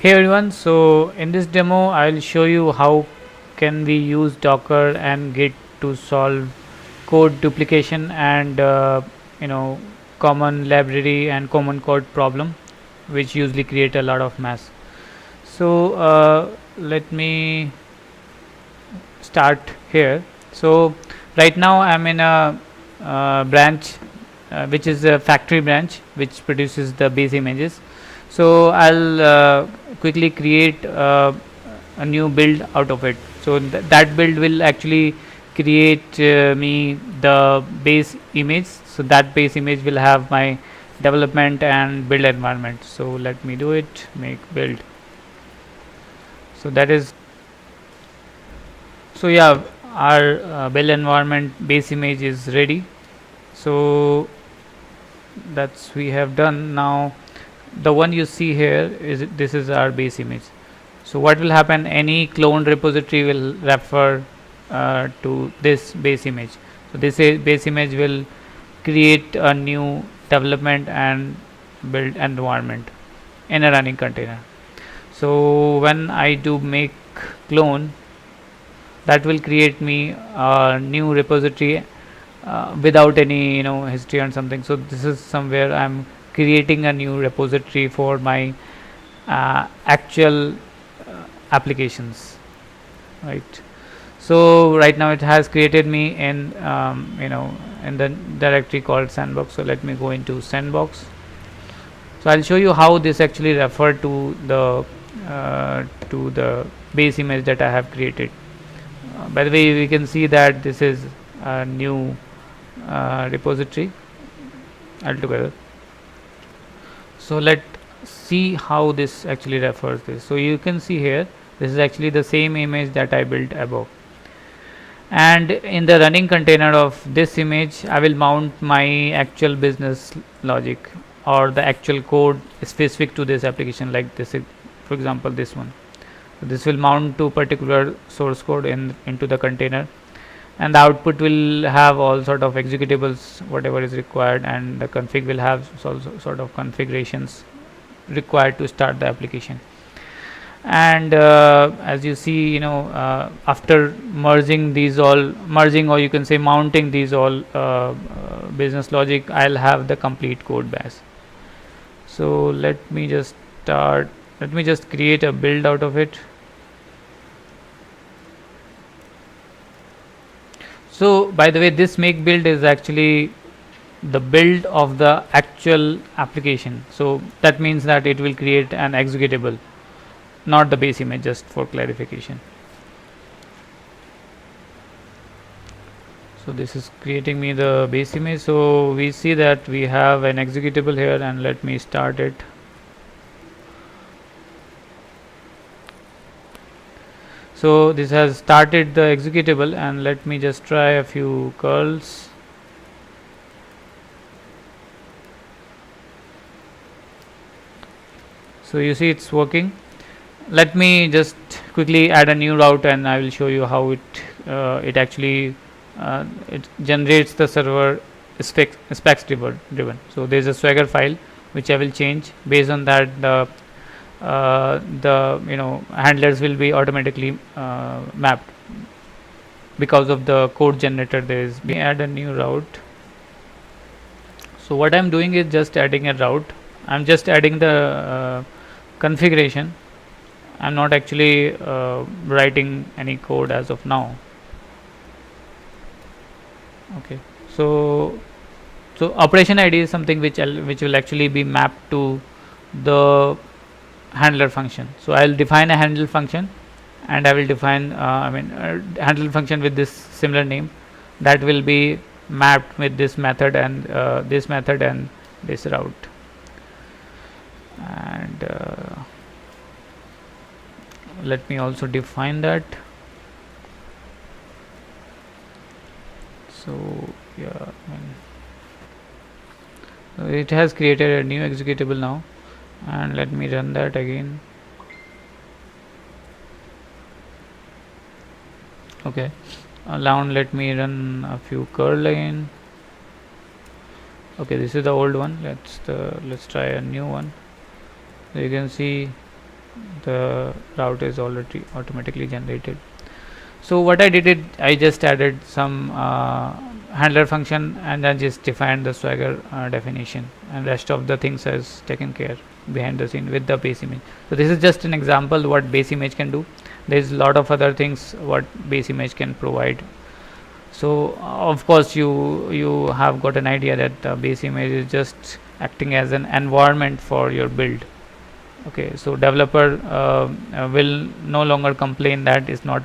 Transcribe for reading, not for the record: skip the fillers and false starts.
Hey everyone, so in this demo I'll show you how can we use Docker and Git to solve code duplication and you know common library and common code problem which usually create a lot of mess. So let me start here. So right now I'm in a branch which is a factory branch which produces the base images. So I'll quickly create a new build out of it. So that build will actually create me the base image. So that base image will have my development and build environment. So let me do it, make build. So that is, so yeah, our build environment base image is ready. So that's we have done. Now the one you see here is this is our base image. So what will happen, any cloned repository will refer to this base image. So this base image will create a new development and build environment in a running container. So when I do make clone, that will create me a new repository without any history or something. So this is somewhere I'm creating a new repository for my actual applications, right? So right now it has created me in in the directory called sandbox. So let me go into sandbox. So I'll show you how this actually refer to the base image that I have created. By the way, we can see that this is a new repository altogether. So let's see how this actually refers this. So you can see here this is actually the same image that I built above, and in the running container of this image I will mount my actual business logic or the actual code specific to this application, like this is, for example, this one. So this will mount to particular source code into the container, and the output will have all sort of executables whatever is required, and the config will have sort of configurations required to start the application. And as you see, after merging, or you can say mounting these all business logic, I'll have the complete code base. So let me just create a build out of it. So by the way, this make build is actually the build of the actual application. So that means that it will create an executable, not the base image, just for clarification. So this is creating me the base image. So we see that we have an executable here, and let me start it. So this has started the executable, and let me just try a few curls. So you see it's working. Let me just quickly add a new route, and I will show you how it actually it generates the server specs driven. So there is a Swagger file which I will change. Based on that, the handlers will be automatically mapped because of the code generator. There is, we add a new route. So what I'm doing is just adding a route. I'm just adding the configuration. I'm not actually writing any code as of now. Okay, so operation ID is something which will actually be mapped to the handler function. So I'll define a handle function, and I will define handle function with this similar name that will be mapped with this method and this route. And let me also define that. So yeah, it has created a new executable now, and let me run that again. Okay, now let me run a few curl again. Okay, this is the old one. Let's try a new one. So you can see the route is already automatically generated. So what I did it, I just added some handler function and then just defined the Swagger definition, and rest of the things is taken care behind the scene with the base image. So this is just an example what base image can do. There is a lot of other things what base image can provide. So of course you have got an idea that the base image is just acting as an environment for your build. Okay, so developer will no longer complain that it's not